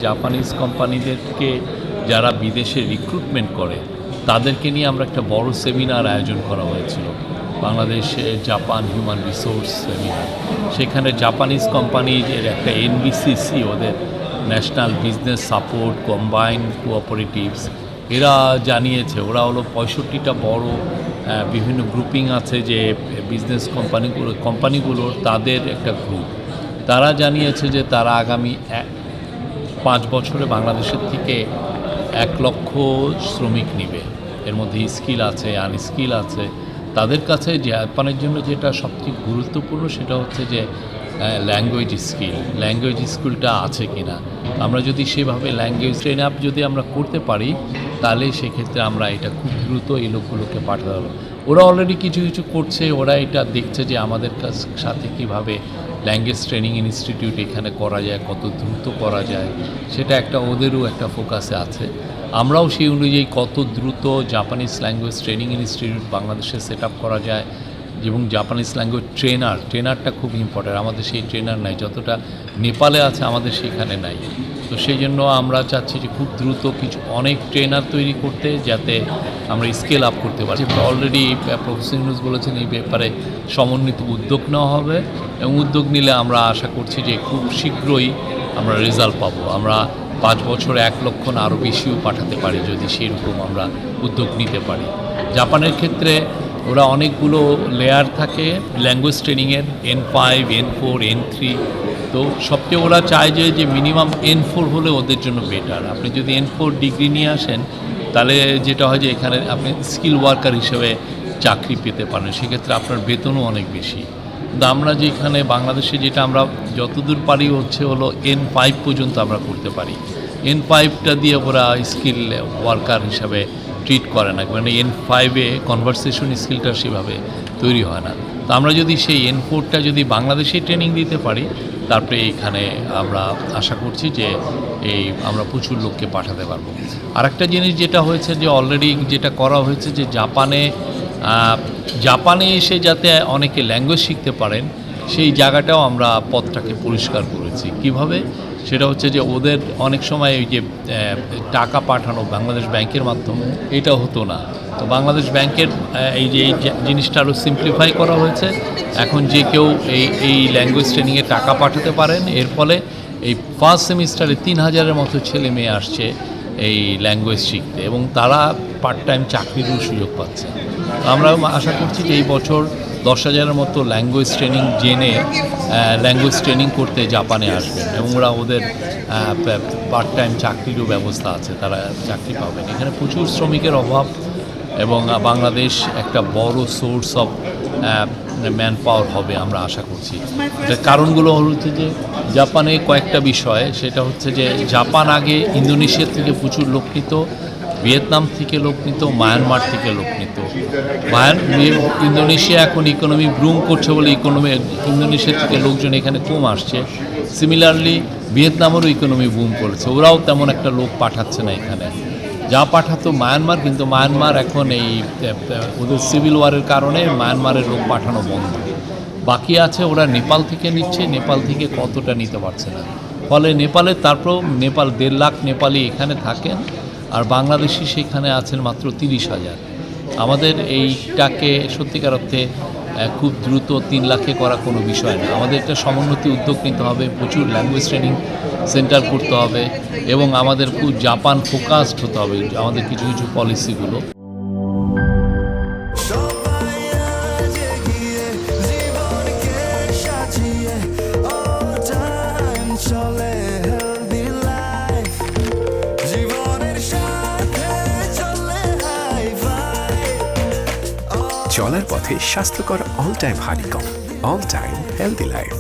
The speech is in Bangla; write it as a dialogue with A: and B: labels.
A: জাপানিজ কোম্পানিদেরকে যারা বিদেশে রিক্রুটমেন্ট করে তাদেরকে নিয়ে আমরা একটা বড় সেমিনার আয়োজন করা হয়েছিল বাংলাদেশে জাপান হিউম্যান রিসোর্স সেমিনার। সেখানে জাপানিজ কোম্পানির একটা এনবিসিসি, ওদের national business support combined cooperatives, এরা জানিয়েছে ওরা হলো 65টা বড় বিভিন্ন গ্রুপিং আছে যে বিজনেস কোম্পানিগুলোর তাদের একটা গ্রুপ। তারা জানিয়েছে যে তারা আগামী 5 বছরে বাংলাদেশের থেকে 1 লক্ষ শ্রমিক নিবে। এর মধ্যে স্কিল আছে, আনস্কিল আছে। তাদের কাছে জাপানের জন্য যেটা সবচেয়ে গুরুত্বপূর্ণ সেটা হচ্ছে যে ল্যাঙ্গুয়েজ স্কিলটা আছে কি না। আমরা যদি সেভাবে ল্যাঙ্গুয়েজ ট্রেন আপ যদি আমরা করতে পারি তাহলে সেক্ষেত্রে আমরা এটা খুব দ্রুত এই লোকগুলোকে পাঠাতে পারবো। ওরা অলরেডি কিছু কিছু করছে, ওরা এটা দেখছে যে আমাদের সাথে কীভাবে ল্যাঙ্গুয়েজ ট্রেনিং ইনস্টিটিউট এখানে করা যায়, কত দ্রুত করা যায়, সেটা একটা ওদেরও একটা ফোকাসে আছে। আমরাও সেই অনুযায়ী কত দ্রুত জাপানিজ ল্যাঙ্গুয়েজ ট্রেনিং ইনস্টিটিউট বাংলাদেশে সেট আপ করা যায় এবং জাপানিজ ল্যাঙ্গুয়েজ ট্রেনারটা খুব ইম্পর্টেন্ট। আমাদের সেই ট্রেনার নাই, যতটা নেপালে আছে আমাদের সেখানে নাই। তো সেই জন্য আমরা চাচ্ছি যে খুব দ্রুত অনেক ট্রেনার তৈরি করতে, যাতে আমরা স্কেল আপ করতে পারি। অলরেডি প্রফেসর ইউনূস বলেছেন এই ব্যাপারে সমন্বিত উদ্যোগ নেওয়া হবে এবং উদ্যোগ নিলে আমরা আশা করছি যে খুব শীঘ্রই আমরা রেজাল্ট পাবো। আমরা 5 বছরে 1 লক্ষ না আরও বেশিও পাঠাতে পারি যদি সেরকম আমরা উদ্যোগ নিতে পারি। জাপানের ক্ষেত্রে ওরা অনেকগুলো লেয়ার থাকে ল্যাঙ্গুয়েজ ট্রেনিংয়ের, N5, N4, N3। তো সবচেয়ে ওরা চায় যে মিনিমাম N4 হলে ওদের জন্য বেটার। আপনি যদি N4 ডিগ্রি নিয়ে আসেন তাহলে যেটা হয় যে এখানে আপনি স্কিল ওয়ার্কার হিসেবে চাকরি পেতে পারেন, সেক্ষেত্রে আপনার বেতনও অনেক বেশি। কিন্তু আমরা যেখানে বাংলাদেশে যেটা আমরা যতদূর পারি হলো N5 পর্যন্ত আমরা করতে পারি। N5টা দিয়ে ওরা স্কিল ওয়ার্কার হিসাবে ট্রিট করে না, মানে N5-এ কনভারসেশন স্কিলটা সেভাবে তৈরি হয় না। তো আমরা যদি সেই N4টা যদি বাংলাদেশেই ট্রেনিং দিতে পারি তারপরে এইখানে আমরা আশা করছি যে আমরা প্রচুর লোককে পাঠাতে পারবো। আরেকটা জিনিস যেটা হয়েছে যে অলরেডি যেটা করা হয়েছে যে জাপানে এসে যাতে অনেকে ল্যাঙ্গুয়েজ শিখতে পারেন সেই জায়গাটাও আমরা পথটাকে পরিষ্কার করেছি। কিভাবে? সেটা হচ্ছে যে ওদের অনেক সময় এই যে টাকা পাঠানো বাংলাদেশ ব্যাংকের মাধ্যমে এটা হতো না। তো বাংলাদেশ ব্যাংকের এই জিনিসটা আরও সিম্পলিফাই করা হয়েছে। এখন যে কেউ এই ল্যাঙ্গুয়েজ ট্রেনিংয়ে টাকা পাঠাতে পারেন। এর ফলে এই ফার্স্ট সেমিস্টারে 3000-এর মতো ছেলে মেয়ে আসছে এই ল্যাঙ্গুয়েজ শিখতে এবং তারা পার্ট টাইম চাকরিরও সুযোগ পাচ্ছে। আমরা আশা করছি যে এই বছর 10,000-এর মতো ল্যাঙ্গুয়েজ ট্রেনিং জেনে ল্যাঙ্গুয়েজ ট্রেনিং করতে জাপানে আসবেন এবং ওরা ওদের পার্ট টাইম চাকরিরও ব্যবস্থা আছে, তারা চাকরি পাবেন। এখানে প্রচুর শ্রমিকের অভাব এবং বাংলাদেশ একটা বড় সোর্স অফ ম্যান পাওয়ার হবে আমরা আশা করছি। এটার কারণগুলো হচ্ছে যে জাপানে কয়েকটা বিষয়, সেটা হচ্ছে যে জাপান আগে ইন্দোনেশিয়া থেকে প্রচুর লোক নিত, ভিয়েতনাম থেকে লোক নিত, মায়ানমার থেকে লোক নিত। ইন্দোনেশিয়া এখন ইকোনমি ব্রুম করছে বলে ইন্দোনেশিয়া থেকে লোকজন এখানে কম আসছে। সিমিলারলি ভিয়েতনামেরও ইকোনমি বুম করেছে, ওরাও তেমন একটা লোক পাঠাচ্ছে না এখানে। যা পাঠাতো মায়ানমার, কিন্তু মায়ানমার এখন ওদের সিভিল ওয়ারের কারণে মায়ানমারের লোক পাঠানো বন্ধ। বাকি আছে ওরা নেপাল থেকে নিচ্ছে, নেপাল থেকে কতটা নিতে পারছে না। ফলে তারপর নেপাল 1.5 লাখ নেপালি এখানে থাকেন আর বাংলাদেশি সেখানে আছেন মাত্র 30,000। আমাদের এইটাকে সত্যিকার অর্থে খুব দ্রুত 3 লাখে করা কোনো বিষয় না। আমাদের একটা সমন্বিত উদ্যোগ নিতে হবে, প্রচুর ল্যাঙ্গুয়েজ ট্রেনিং সেন্টার করতে হবে এবং আমাদের খুব জাপান ফোকাসড হতে হবে আমাদের কিছু কিছু পলিসিগুলো।
B: চলার পথে স্বাস্থ্যকর all time honeycomb, all time healthy life.